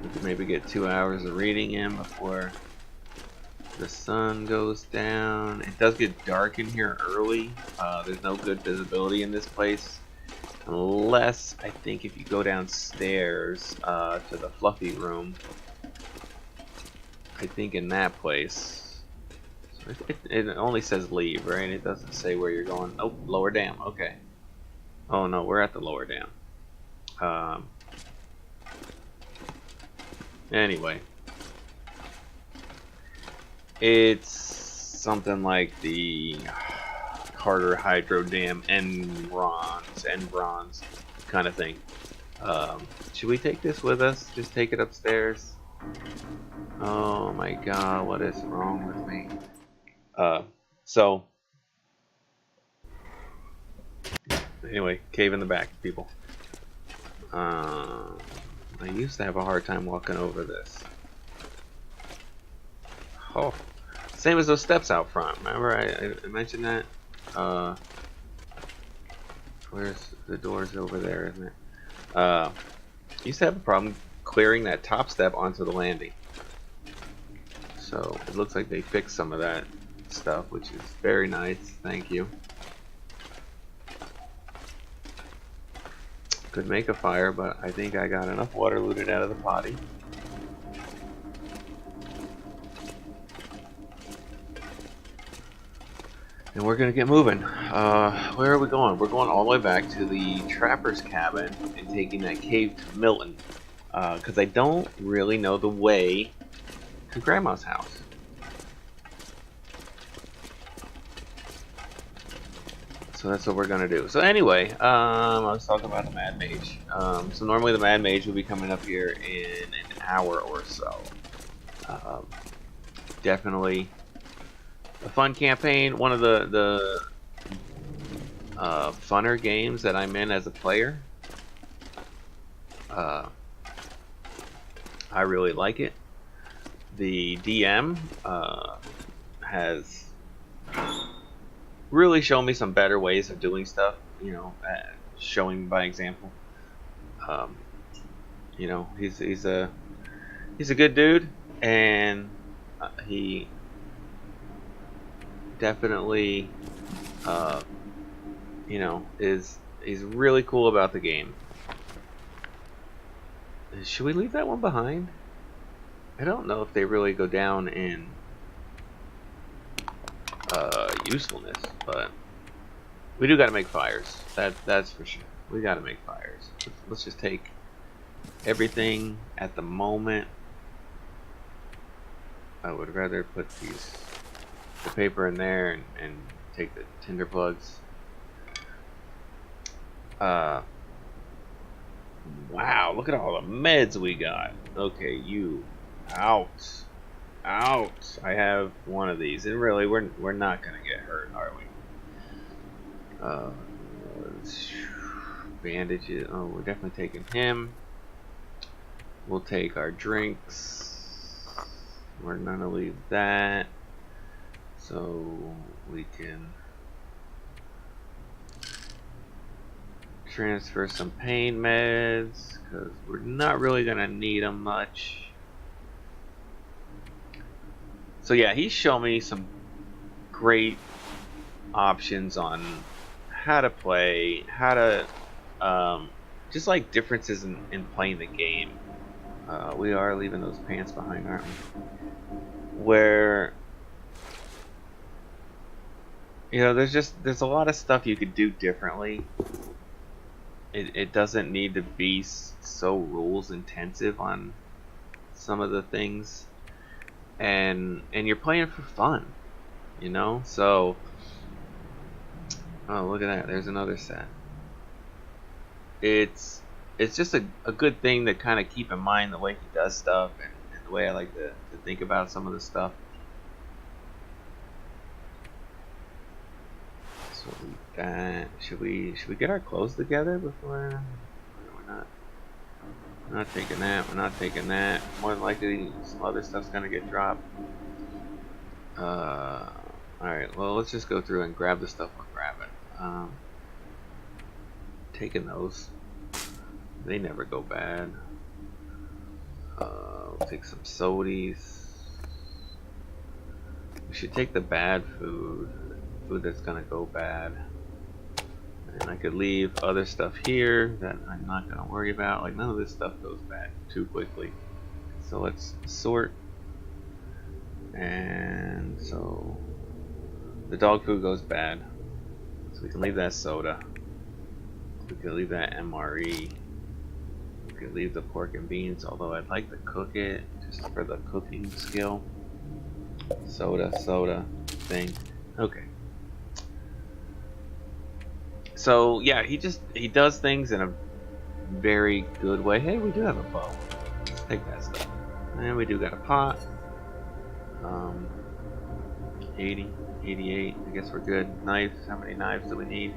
We could maybe get 2 hours of reading in before the sun goes down. It does get dark in here early. There's no good visibility in this place. Unless, I think if you go downstairs to the fluffy room, I think in that place, so it only says leave, right? It doesn't say where you're going. Oh, lower dam, okay. Oh no, we're at the lower dam. Anyway. It's something like the Carter Hydro Dam end bronze kind of thing. Should we take this with us? Just take it upstairs? Oh my god, what is wrong with me? So anyway, cave in the back, people. I used to have a hard time walking over this. Oh, same as those steps out front. Remember I mentioned that? Where's the doors over there, isn't it? Used to have a problem clearing that top step onto the landing. So it looks like they fixed some of that stuff, which is very nice. Thank you. Could make a fire, but I think I got enough water looted out of the potty. And we're gonna get moving. Where are we going? We're going all the way back to the trapper's cabin and taking that cave to Milton. Because I don't really know the way to Grandma's house. So that's what we're gonna do. So anyway, I was talking about the Mad Mage. So normally the Mad Mage will be coming up here in an hour or so. Definitely a fun campaign. One of the funner games that I'm in as a player. Uh, I really like it. The DM has really shown me some better ways of doing stuff. You know, showing by example. Um, you know, he's a good dude, and he definitely, you know, he's really cool about the game. Should we leave that one behind? I don't know if they really go down in usefulness, but we do got to make fires. That's for sure. We got to make fires. Let's just take everything at the moment. I would rather put the paper in there and take the tinder plugs. Wow, look at all the meds we got. Okay, you out. Out. I have one of these. And really, we're not gonna get hurt, are we? Bandages. Oh, we're definitely taking him. We'll take our drinks. We're gonna leave that so we can transfer some pain meds because we're not really gonna need them much. So yeah, he's shown me some great options on how to play, how to just like differences in playing the game. We are leaving those pants behind, aren't we? Where, you know, there's a lot of stuff you could do differently. It doesn't need to be so rules intensive on some of the things, and you're playing for fun, you know. So, oh, look at that! There's another set. It's just a good thing to kind of keep in mind the way he does stuff and the way I like to think about some of the stuff. So should we get our clothes together before? We're not taking that. We're not taking that. More than likely, some other stuff's gonna get dropped. All right. Well, let's just go through and grab the stuff we're grabbing. Taking those. They never go bad. We'll take some sodies. We should take the bad food. Food that's gonna go bad. And I could leave other stuff here that I'm not gonna worry about. Like, none of this stuff goes bad too quickly. So let's sort. And so the dog food goes bad. So we can leave that soda. We can leave that MRE. We can leave the pork and beans, although I'd like to cook it just for the cooking skill. Soda thing. Okay. So yeah, he does things in a very good way. Hey, we do have a bow. Let's take that stuff. And we do got a pot. 80, 88. I guess we're good. Knives. How many knives do we need?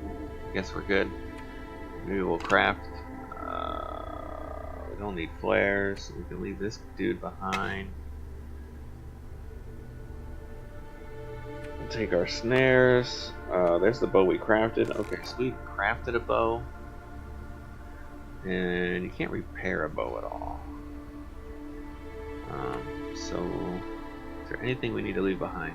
I guess we're good. Maybe we'll craft. We don't need flares. We can leave this dude behind. We'll take our snares. There's the bow we crafted. Okay, so we crafted a bow. And you can't repair a bow at all. So, is there anything we need to leave behind?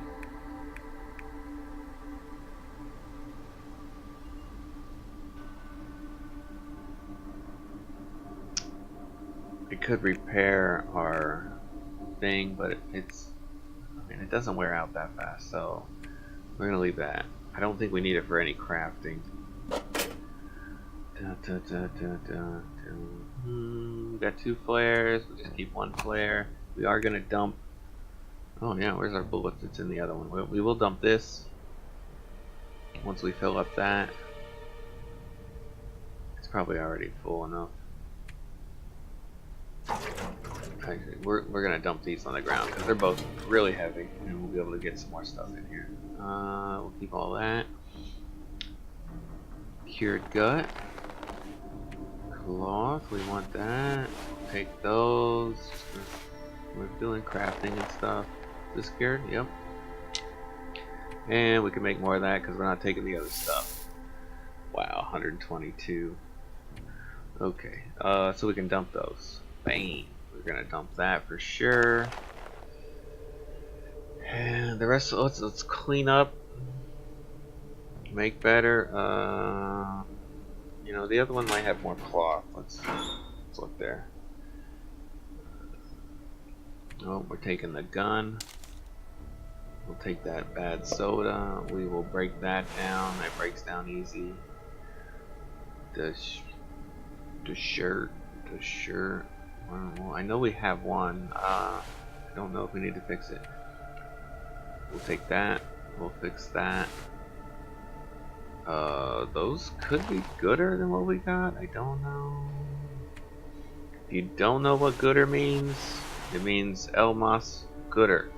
It could repair our thing, but it doesn't wear out that fast, so we're gonna leave that. I don't think we need it for any crafting. We got 2 flares. We'll just keep 1 flare. We are gonna dump. Oh yeah, where's our bullets? It's in the other one. We will dump this once we fill up that. It's probably already full enough. Actually, we're gonna dump these on the ground because they're both really heavy, and we'll be able to get some more stuff in here. We'll keep all that. Cured gut. Cloth, we want that. Take those. We're doing crafting and stuff. Is this geared? Yep. And we can make more of that because we're not taking the other stuff. Wow, 122. Okay, so we can dump those. Bang. We're gonna dump that for sure. And the rest, let's clean up. Make better. You know, the other one might have more cloth. Let's look there. Oh, we're taking the gun. We'll take that bad soda. We will break that down. That breaks down easy. The shirt. Well, I know we have one. I don't know if we need to fix it. We'll take that. We'll fix that. Those could be gooder than what we got. I don't know. If you don't know what gooder means, it means El Mas gooder.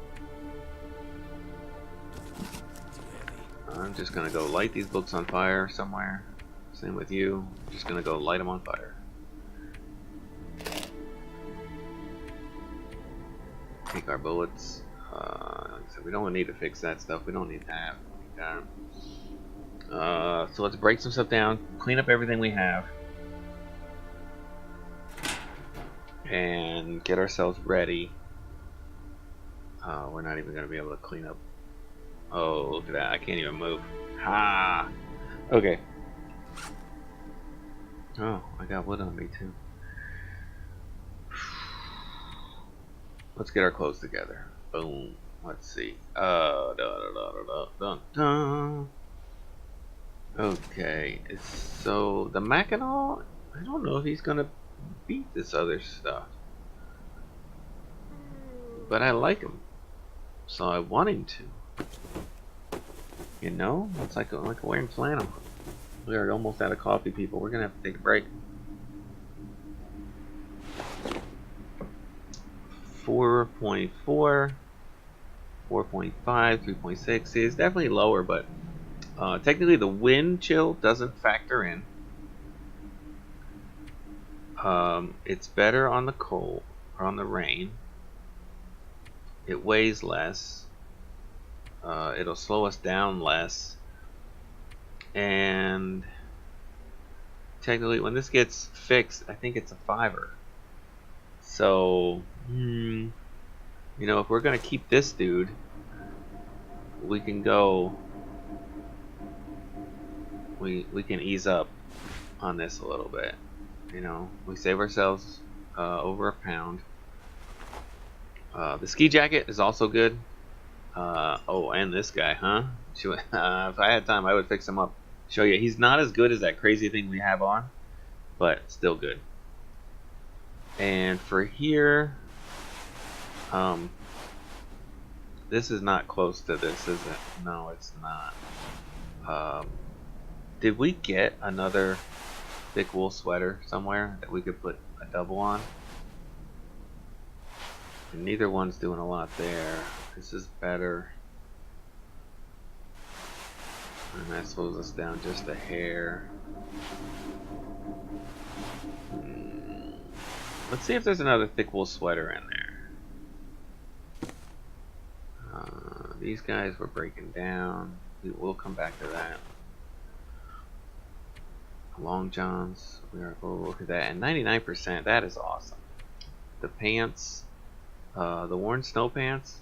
I'm just gonna go light these books on fire somewhere. Same with you. I'm just gonna go light them on fire. Take our bullets. Like I said, we don't need to fix that stuff. We don't need that. So let's break some stuff down, clean up everything we have, and get ourselves ready. We're not even going to be able to clean up. Oh, look at that. I can't even move. Ha! Okay. Oh, I got wood on me too. Let's get our clothes together. Boom. Let's see. Okay, so the Mackinac, I don't know if he's gonna beat this other stuff, but I like him, so I want him to. You know, it's like wearing flannel. We are almost out of coffee, people. We're gonna have to take a break. 4.4, 4.5, 3.6 is definitely lower, but technically the wind chill doesn't factor in. It's better on the cold or on the rain. It weighs less. It'll slow us down less. And technically when this gets fixed, I think it's a 5er. So, you know, if we're gonna keep this dude, we can go. We can ease up on this a little bit. You know, we save ourselves over £1. The ski jacket is also good. Oh, and this guy, huh? If I had time, I would fix him up. Show you, he's not as good as that crazy thing we have on, but still good. And for here, this is not close to this, is it? No, it's not. Did we get another thick wool sweater somewhere that we could put a double on? And neither one's doing a lot there. This is better. And that slows us down just a hair. Let's see if there's another thick wool sweater in there. These guys were breaking down. We will come back to that. Long johns. Oh, look at that. And 99%. That is awesome. The pants, the worn snow pants,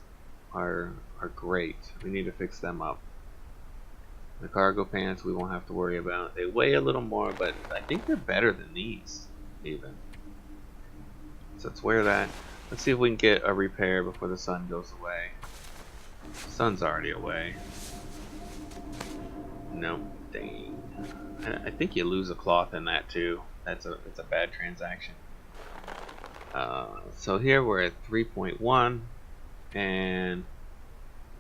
are great. We need to fix them up. The cargo pants we won't have to worry about. They weigh a little more, but I think they're better than these even. So let's wear that. Let's see if we can get a repair before the sun goes away. The sun's already away. No, dang. I think you lose a cloth in that too. It's a bad transaction. So here we're at 3.1, and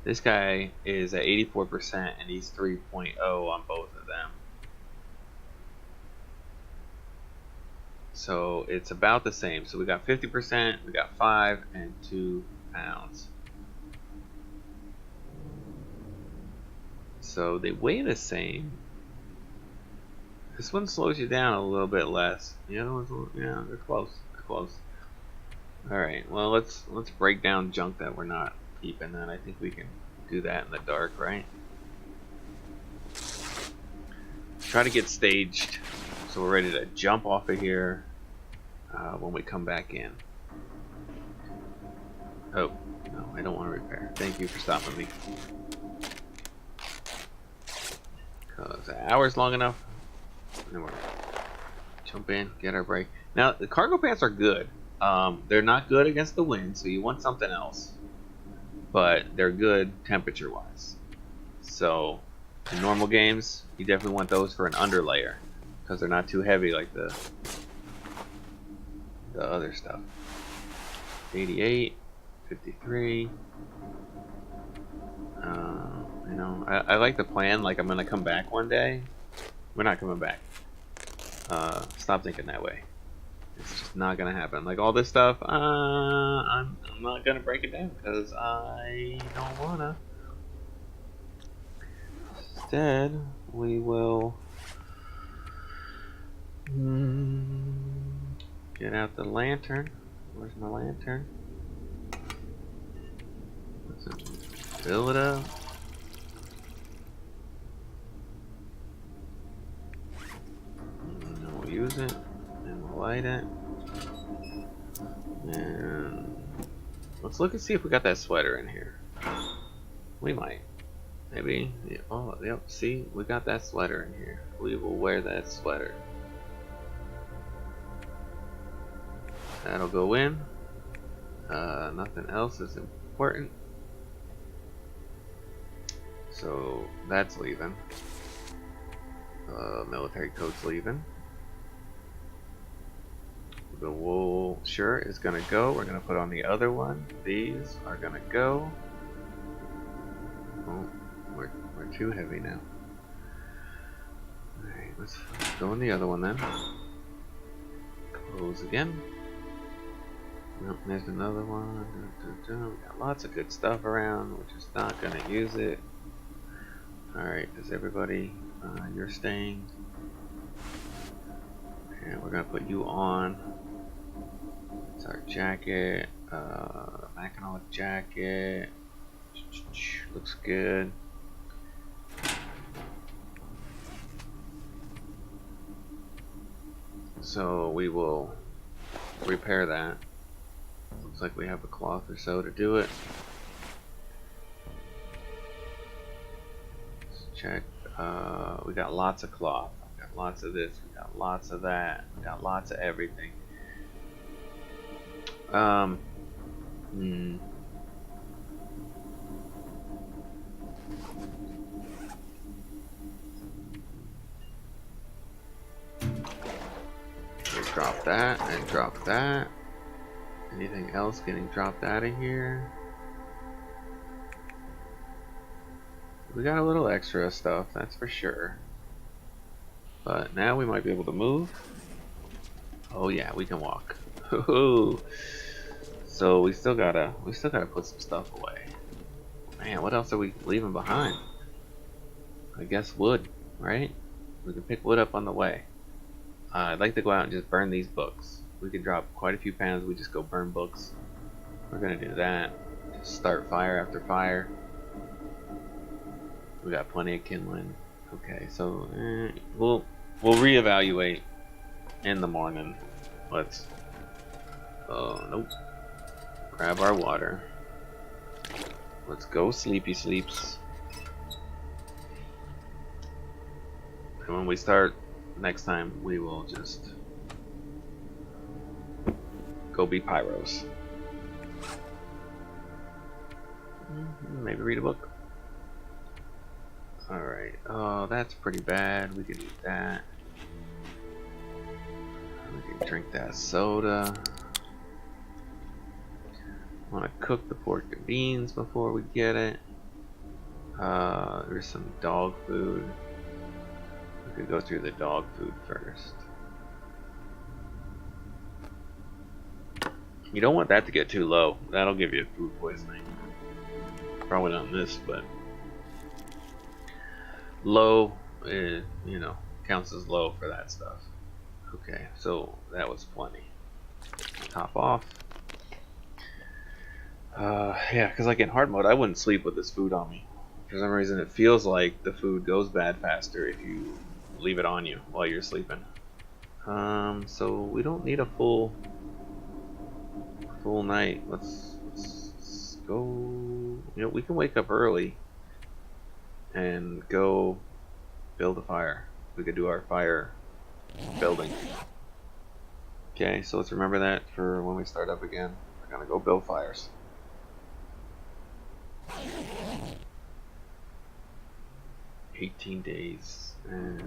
this guy is at 84%, and he's 3.0 on both of them. So it's about the same. So we got 50%, we got 5 and 2 pounds. So they weigh the same. This one slows you down a little bit less. The other one's a little, yeah, they're close. They're close. All right. Well, let's break down junk that we're not keeping. Then I think we can do that in the dark, right? Try to get staged so we're ready to jump off of here when we come back in. Oh, no, I don't want to repair. Thank you for stopping me. Because an hour's long enough. And we're jump in, get our break. Now, the cargo pants are good. They're not good against the wind, so you want something else. But they're good temperature-wise. So, in normal games, you definitely want those for an underlayer. Because they're not too heavy like the other stuff. 88, 53. You know, I like the plan, like I'm gonna come back one day. We're not coming back. Stop thinking that way. It's just not gonna happen. Like all this stuff, I'm not gonna break it down because I don't wanna. Instead, we will get out the lantern. Where's my lantern? Let's fill it up. And then we'll use it. And we'll light it. And let's look and see if we got that sweater in here. We might. Maybe. Yeah. Oh, yep. See, we got that sweater in here. We will wear that sweater. That'll go in. Nothing else is important. So that's leaving. Military coat's leaving. The wool shirt is gonna go. We're gonna put on the other one. These are gonna go. Oh, we're too heavy now. Alright, let's go in the other one then. Close again. Nope, there's another one. We got lots of good stuff around. We're just not gonna use it. Alright, does everybody, you're staying. And we're gonna put you on. It's our jacket, Mackinac jacket. Looks good. So we will repair that. Looks like we have a cloth or so to do it. Let's check. We got lots of cloth. We got lots of this. We got lots of that. We got lots of everything. We'll drop that and drop that. Anything else getting dropped out of here? We got a little extra stuff, that's for sure. But now we might be able to move. Oh yeah, we can walk. So we still gotta put some stuff away. Man, what else are we leaving behind? I guess wood, right? We can pick wood up on the way. I'd like to go out and just burn these books. We could drop quite a few pounds. We just go burn books. We're gonna do that. Just start fire after fire. We got plenty of kindling. Okay, so we'll reevaluate in the morning. Let's. Oh nope. Grab our water. Let's go sleepy sleeps. And when we start next time, we will just go be pyros. Maybe read a book. Alright. Oh, that's pretty bad. We can eat that. We can drink that soda. Want to cook the pork and beans before we get it. There's some dog food. We could go through the dog food first. You don't want that to get too low. That'll give you food poisoning. Probably not this, but low is, you know, counts as low for that stuff. Okay, so that was plenty. Top off. Yeah, because like in hard mode, I wouldn't sleep with this food on me. For some reason, it feels like the food goes bad faster if you leave it on you while you're sleeping. So we don't need a full night. Let's go. You know, we can wake up early and go build a fire. We could do our fire building. Okay, so let's remember that for when we start up again. We're gonna go build fires. 18 days. And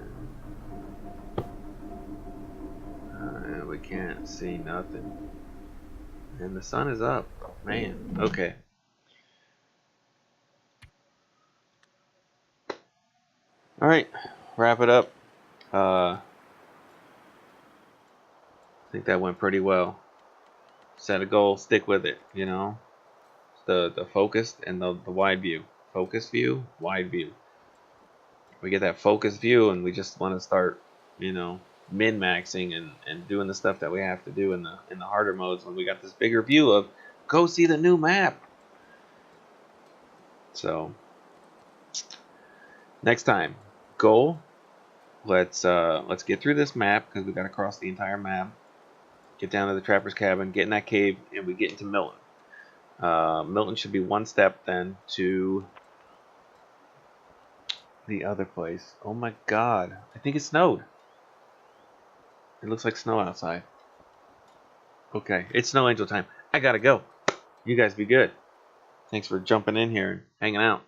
we can't see nothing. And the sun is up. Man, okay. Alright, wrap it up. I think that went pretty well. Set a goal, stick with it, you know. The focused and the wide view. Focus view, wide view. We get that focused view and we just want to start, you know, min-maxing and doing the stuff that we have to do in the harder modes when we got this bigger view of go see the new map. So next time, goal. Let's get through this map because we got to cross the entire map. Get down to the trapper's cabin, get in that cave, and we get into Milton. Milton should be one step then to the other place. Oh my god. I think it snowed. It looks like snow outside. Okay, it's Snow Angel time. I gotta go. You guys be good. Thanks for jumping in here and hanging out.